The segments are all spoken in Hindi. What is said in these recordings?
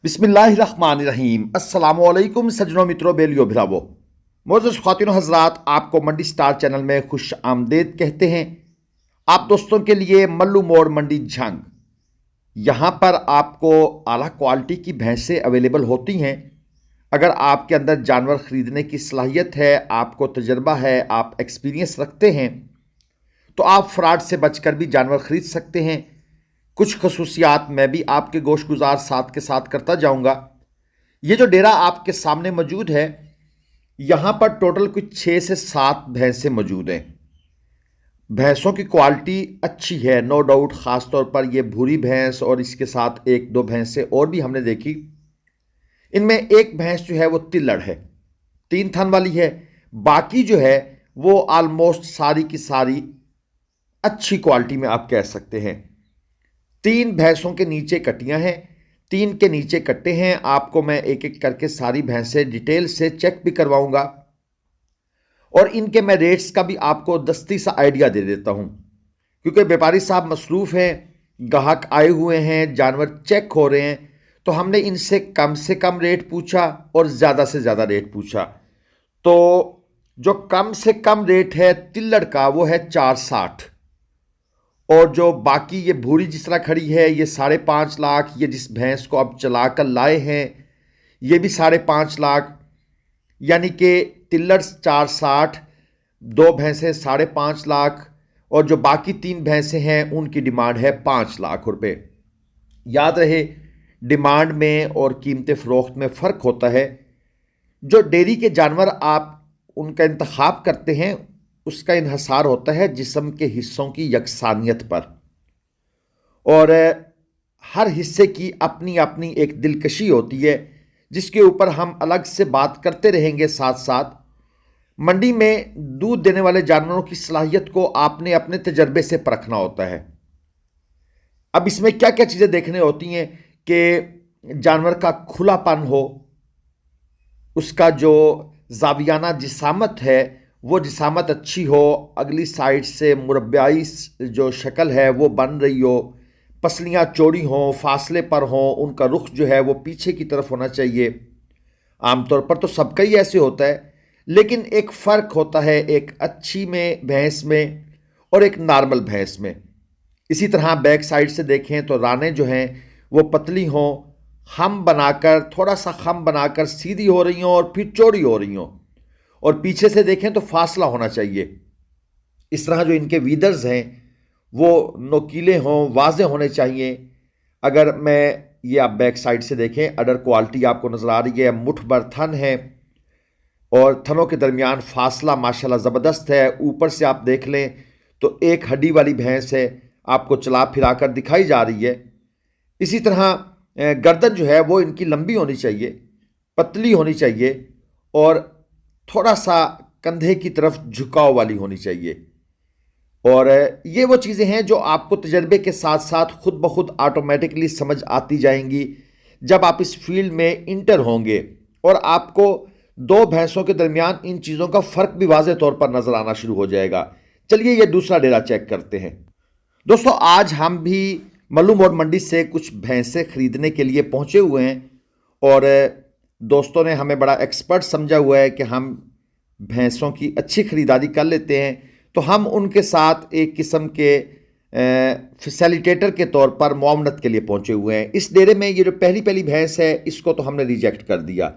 बिस्मिल्लाहिर्रहमानिर्रहीम। अस्सलामुअलैकुम सज्जनों, मित्रों, बेलियो भिरावो। मोअज़्ज़ज़ ख़वातीनो हज़रात, आपको मंडी स्टार चैनल में खुश आमदेद कहते हैं। आप दोस्तों के लिए मल्लू मोड़ मंडी झंग, यहाँ पर आपको आला क्वालिटी की भैंसें अवेलेबल होती हैं। अगर आपके अंदर जानवर ख़रीदने की सलाहियत है, आपको तजर्बा है, आप एक्सपीरियंस रखते हैं, तो आप फ्रॉड से बचकर भी जानवर ख़रीद सकते हैं। कुछ खसूसियात मैं भी आपके गोशगुजार साथ के साथ करता जाऊंगा। ये जो डेरा आपके सामने मौजूद है, यहाँ पर टोटल कुछ 6 से 7 भैंसें मौजूद हैं। भैंसों की क्वालिटी अच्छी है, नो डाउट। ख़ास तौर पर ये भूरी भैंस और इसके साथ 1-2 भैंसें और भी हमने देखी। इनमें एक भैंस जो है वो तिल्लड़ है, 3 थन वाली है। बाकी जो है वो आलमोस्ट सारी की सारी अच्छी क्वालिटी में आप कह सकते हैं। 3 भैंसों के नीचे कटियां हैं, 3 के नीचे कट्टे हैं। आपको मैं एक एक करके सारी भैंसें डिटेल से चेक भी करवाऊंगा और इनके मैं रेट्स का भी आपको दस्ती सा आइडिया दे देता हूं, क्योंकि व्यापारी साहब मसरूफ़ हैं, ग्राहक आए हुए हैं, जानवर चेक हो रहे हैं। तो हमने इनसे कम से कम रेट पूछा और ज़्यादा से ज़्यादा रेट पूछा। तो जो कम से कम रेट है तिल्लड़ का वो है 460, और जो बाकी ये भूरी जिस तरह खड़ी है ये 5.5 लाख। ये जिस भैंस को अब चला कर लाए हैं ये भी 5.5 लाख, यानी कि तिल्लड़ 460, 2 भैंसें 5.5 लाख, और जो बाकी 3 भैंसें हैं उनकी डिमांड है 5 लाख रुपए। याद रहे, डिमांड में और कीमत फ़रोख्त में फ़र्क होता है। जो डेयरी के जानवर आप उनका इंतखाब करते हैं उसका इन्हसार होता है जिस्म के हिस्सों की यकसानियत पर, और हर हिस्से की अपनी अपनी एक दिलकशी होती है, जिसके ऊपर हम अलग से बात करते रहेंगे। साथ साथ मंडी में दूध देने वाले जानवरों की सलाहियत को आपने अपने तजर्बे से परखना होता है। अब इसमें क्या क्या चीज़ें देखने होती हैं कि जानवर का खुलापन हो, उसका जो जावियाना जिसामत है वो जिसामत अच्छी हो, अगली साइड से मुरब्बाई जो शक्ल है वो बन रही हो, पसलियाँ चौड़ी हों, फासले पर हों, उनका रुख जो है वो पीछे की तरफ होना चाहिए। आमतौर पर तो सबका ही ऐसे होता है, लेकिन एक फ़र्क होता है एक अच्छी में भैंस में और एक नॉर्मल भैंस में। इसी तरह बैक साइड से देखें तो रानें जो हैं वो पतली हों, खम बनाकर, थोड़ा सा खम बनाकर सीधी हो रही हों और फिर चौड़ी हो रही हों, और पीछे से देखें तो फासला होना चाहिए। इस तरह जो इनके वीदर्स हैं वो नोकीले हों, वाज़े होने चाहिए। अगर मैं ये आप बैक साइड से देखें, अडर क्वालिटी आपको नज़र आ रही है, मुठ भर थन है और थनों के दरमियान फासला माशाल्लाह ज़बरदस्त है। ऊपर से आप देख लें तो एक हड्डी वाली भैंस है, आपको चला फिरा कर दिखाई जा रही है। इसी तरह गर्दन जो है वो इनकी लंबी होनी चाहिए, पतली होनी चाहिए और थोड़ा सा कंधे की तरफ झुकाव वाली होनी चाहिए। और ये वो चीज़ें हैं जो आपको तजर्बे के साथ साथ खुद ब खुद ऑटोमेटिकली समझ आती जाएंगी जब आप इस फील्ड में इंटर होंगे, और आपको 2 भैंसों के दरमियान इन चीज़ों का फ़र्क भी वाज़े तौर पर नज़र आना शुरू हो जाएगा। चलिए ये दूसरा डेरा चेक करते हैं। दोस्तों, आज हम भी मल्लू मोड़ मंडी से कुछ भैंसें खरीदने के लिए पहुँचे हुए हैं, और दोस्तों ने हमें बड़ा एक्सपर्ट समझा हुआ है कि हम भैंसों की अच्छी ख़रीदारी कर लेते हैं। तो हम उनके साथ एक किस्म के फैसिलिटेटर के तौर पर मुआवनत के लिए पहुंचे हुए हैं। इस डेरे में ये जो पहली पहली भैंस है इसको तो हमने रिजेक्ट कर दिया,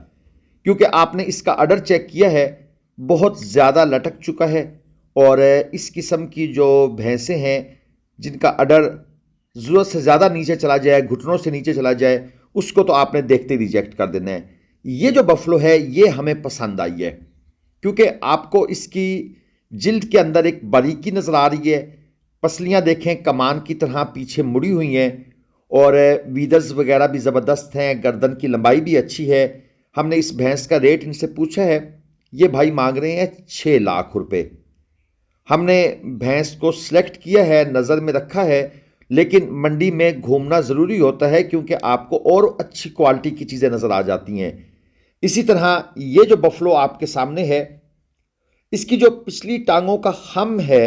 क्योंकि आपने इसका अडर चेक किया है, बहुत ज़्यादा लटक चुका है। और इस किस्म की जो भैंसें हैं जिनका अडर ज़रूरत से ज़्यादा नीचे चला जाए, घुटनों से नीचे चला जाए, उसको तो आपने देखते ही रिजेक्ट कर देना है। ये जो बफलो है ये हमें पसंद आई है, क्योंकि आपको इसकी जिल्द के अंदर एक बारीकी नज़र आ रही है। पसलियाँ देखें कमान की तरह पीछे मुड़ी हुई हैं, और वीदर्स वगैरह भी ज़बरदस्त हैं, गर्दन की लंबाई भी अच्छी है। हमने इस भैंस का रेट इनसे पूछा है, ये भाई मांग रहे हैं 6 लाख रुपए। हमने भैंस को सिलेक्ट किया है, नज़र में रखा है, लेकिन मंडी में घूमना ज़रूरी होता है क्योंकि आपको और अच्छी क्वालिटी की चीज़ें नज़र आ जाती हैं। इसी तरह ये जो बफलो आपके सामने है, इसकी जो पिछली टांगों का खम है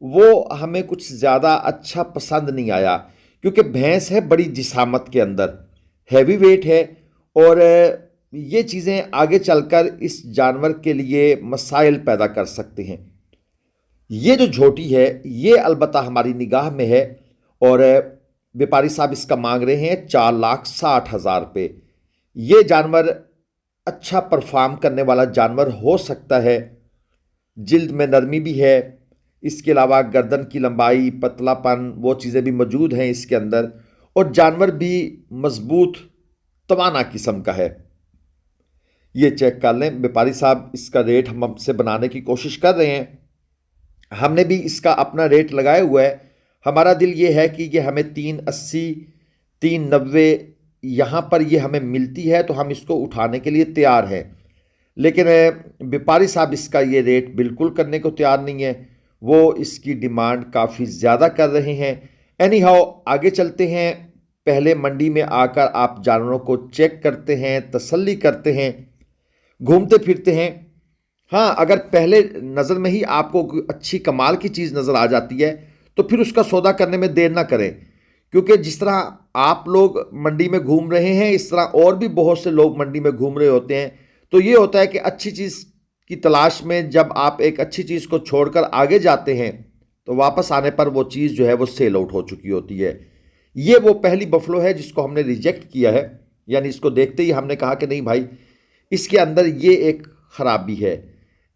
वो हमें कुछ ज़्यादा अच्छा पसंद नहीं आया, क्योंकि भैंस है बड़ी जिसामत के अंदर, हैवी वेट है और ये चीज़ें आगे चलकर इस जानवर के लिए मसाइल पैदा कर सकते हैं। ये जो झोटी है ये अलबत्ता हमारी निगाह में है और व्यापारी साहब इसका मांग रहे हैं 4,60,000 रुपये। ये जानवर अच्छा परफॉर्म करने वाला जानवर हो सकता है। जिल्द में नरमी भी है, इसके अलावा गर्दन की लंबाई, पतलापन, वो चीज़ें भी मौजूद हैं इसके अंदर और जानवर भी मजबूत तवाना किस्म का है। ये चेक कर लें। व्यापारी साहब इसका रेट हमसे बनाने की कोशिश कर रहे हैं। हमने भी इसका अपना रेट लगाया हुआ है। हमारा दिल ये है कि ये हमें 380, 390 यहाँ पर ये हमें मिलती है तो हम इसको उठाने के लिए तैयार हैं। लेकिन व्यापारी साहब इसका ये रेट बिल्कुल करने को तैयार नहीं है, वो इसकी डिमांड काफ़ी ज़्यादा कर रहे हैं। एनी हाउ आगे चलते हैं। पहले मंडी में आकर आप जानवरों को चेक करते हैं, तसल्ली करते हैं, घूमते फिरते हैं। हाँ, अगर पहले नज़र में ही आपको अच्छी कमाल की चीज़ नज़र आ जाती है तो फिर उसका सौदा करने में देर ना करें, क्योंकि जिस तरह आप लोग मंडी में घूम रहे हैं इस तरह और भी बहुत से लोग मंडी में घूम रहे होते हैं। तो ये होता है कि अच्छी चीज़ की तलाश में जब आप एक अच्छी चीज़ को छोड़कर आगे जाते हैं तो वापस आने पर वो चीज़ जो है वो सेल आउट हो चुकी होती है। ये वो पहली बफलो है जिसको हमने रिजेक्ट किया है, यानी इसको देखते ही हमने कहा कि नहीं भाई, इसके अंदर ये एक ख़राबी है।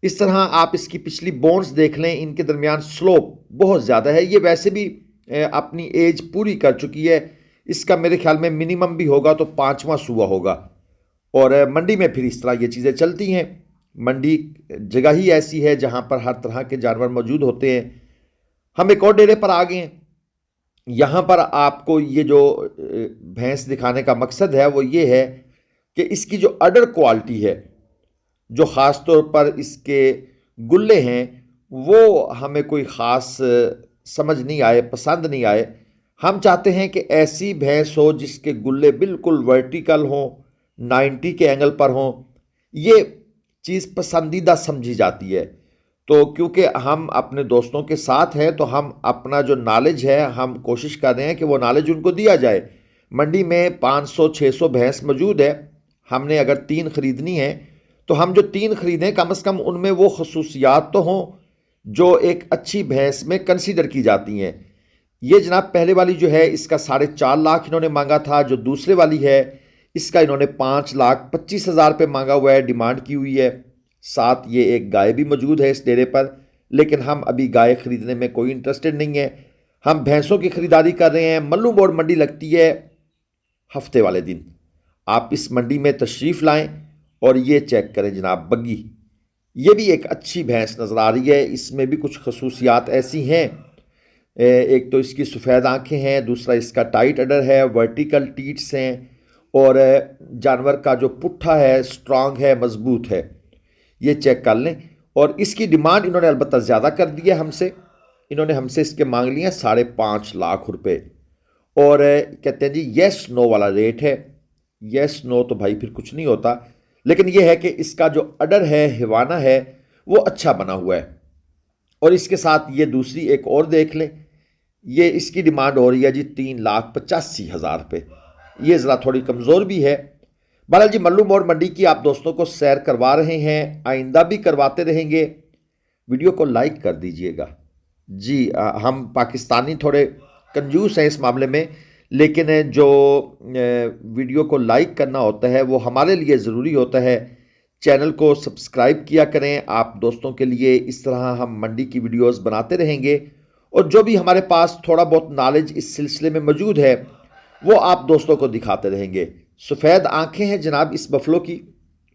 इस तरह आप इसकी पिछली बोन्स देख लें, इनके दरमियान स्लोप बहुत ज़्यादा है। ये वैसे भी अपनी एज पूरी कर चुकी है। इसका मेरे ख्याल में मिनिमम भी होगा तो 5वां सूआ होगा। और मंडी में फिर इस तरह ये चीज़ें चलती हैं। मंडी जगह ही ऐसी है जहाँ पर हर तरह के जानवर मौजूद होते हैं। हम एक और डेरे पर आ गए हैं। यहाँ पर आपको ये जो भैंस दिखाने का मकसद है वो ये है कि इसकी जो अडर क्वालिटी है, जो ख़ास तौर पर इसके गुल्ले हैं, वो हमें कोई ख़ास समझ नहीं आए, पसंद नहीं आए। हम चाहते हैं कि ऐसी भैंस हो जिसके गुल्ले बिल्कुल वर्टिकल हों, 90 के एंगल पर हों। ये चीज़ पसंदीदा समझी जाती है। तो क्योंकि हम अपने दोस्तों के साथ हैं तो हम अपना जो नॉलेज है हम कोशिश कर रहे हैं कि वो नॉलेज उनको दिया जाए। मंडी में 500-600 भैंस मौजूद है। हमने अगर 3 ख़रीदनी है तो हम जो 3 ख़रीदें कम से कम उनमें वो खसूसियात तो हों जो एक अच्छी भैंस में कंसीडर की जाती हैं। ये जनाब पहले वाली जो है इसका 4.5 लाख इन्होंने मांगा था। जो दूसरे वाली है इसका इन्होंने 5,25,000 रुपये मांगा हुआ है, डिमांड की हुई है। साथ ये एक गाय भी मौजूद है इस डेरे पर, लेकिन हम अभी गाय ख़रीदने में कोई इंटरेस्टेड नहीं है। हम भैंसों की ख़रीदारी कर रहे हैं। मल्लू मोड़ मंडी लगती है हफ्ते वाले दिन। आप इस मंडी में तशरीफ़ लाएं और ये चेक करें जनाब बग्गी। ये भी एक अच्छी भैंस नज़र आ रही है। इसमें भी कुछ खसूसियात ऐसी हैं, एक तो इसकी सफ़ेद आँखें हैं, दूसरा इसका टाइट अडर है, वर्टिकल टीट्स हैं और जानवर का जो पुट्ठा है स्ट्रांग है, मजबूत है। ये चेक कर लें। और इसकी डिमांड इन्होंने अलबत्ता ज़्यादा कर दी है हमसे। इन्होंने हमसे इसके मांग लिए 5.5 लाख रुपए और कहते हैं जी येस नो वाला रेट है। येस नो तो भाई फिर कुछ नहीं होता, लेकिन यह है कि इसका जो अडर है, हिवाना है, वो अच्छा बना हुआ है। और इसके साथ ये दूसरी एक और देख लें। ये इसकी डिमांड हो रही है जी 3,85,000 रुपये। ये ज़रा थोड़ी कमज़ोर भी है। बहरहाल जी मल्लू मोड़ मंडी की आप दोस्तों को सैर करवा रहे हैं, आइंदा भी करवाते रहेंगे। वीडियो को लाइक कर दीजिएगा जी। हम पाकिस्तानी थोड़े कंजूस हैं इस मामले में, लेकिन जो वीडियो को लाइक करना होता है वो हमारे लिए ज़रूरी होता है। चैनल को सब्सक्राइब किया करें। आप दोस्तों के लिए इस तरह हम मंडी की वीडियोस बनाते रहेंगे और जो भी हमारे पास थोड़ा बहुत नॉलेज इस सिलसिले में मौजूद है वो आप दोस्तों को दिखाते रहेंगे। सफ़ेद आंखें हैं जनाब इस बफलो की।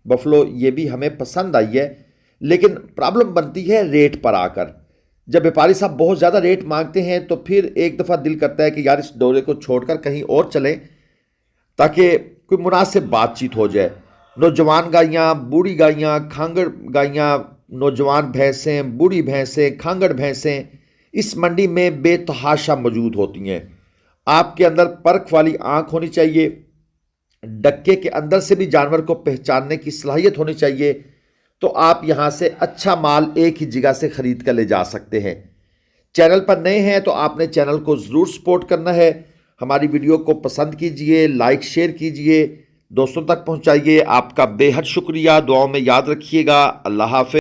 बफलो ये भी हमें पसंद आई है, लेकिन प्रॉब्लम बनती है रेट पर आकर। जब व्यापारी साहब बहुत ज़्यादा रेट मांगते हैं तो फिर एक दफ़ा दिल करता है कि यार इस दौरे को छोड़कर कहीं और चलें ताकि कोई मुनासिब बातचीत हो जाए। नौजवान गायें, बूढ़ी गायें, खांगड़ गायें, नौजवान भैंसें, बूढ़ी भैंसें, खांगड़ भैंसें इस मंडी में बेतहाशा मौजूद होती हैं। आपके अंदर परख वाली आँख होनी चाहिए, डक्के के अंदर से भी जानवर को पहचानने की सलाहियत होनी चाहिए, तो आप यहाँ से अच्छा माल एक ही जगह से ख़रीद कर ले जा सकते हैं। चैनल पर नए हैं तो आपने चैनल को ज़रूर सपोर्ट करना है। हमारी वीडियो को पसंद कीजिए, लाइक शेयर कीजिए, दोस्तों तक पहुंचाइए। आपका बेहद शुक्रिया। दुआओं में याद रखिएगा। अल्लाह हाफ़िज़।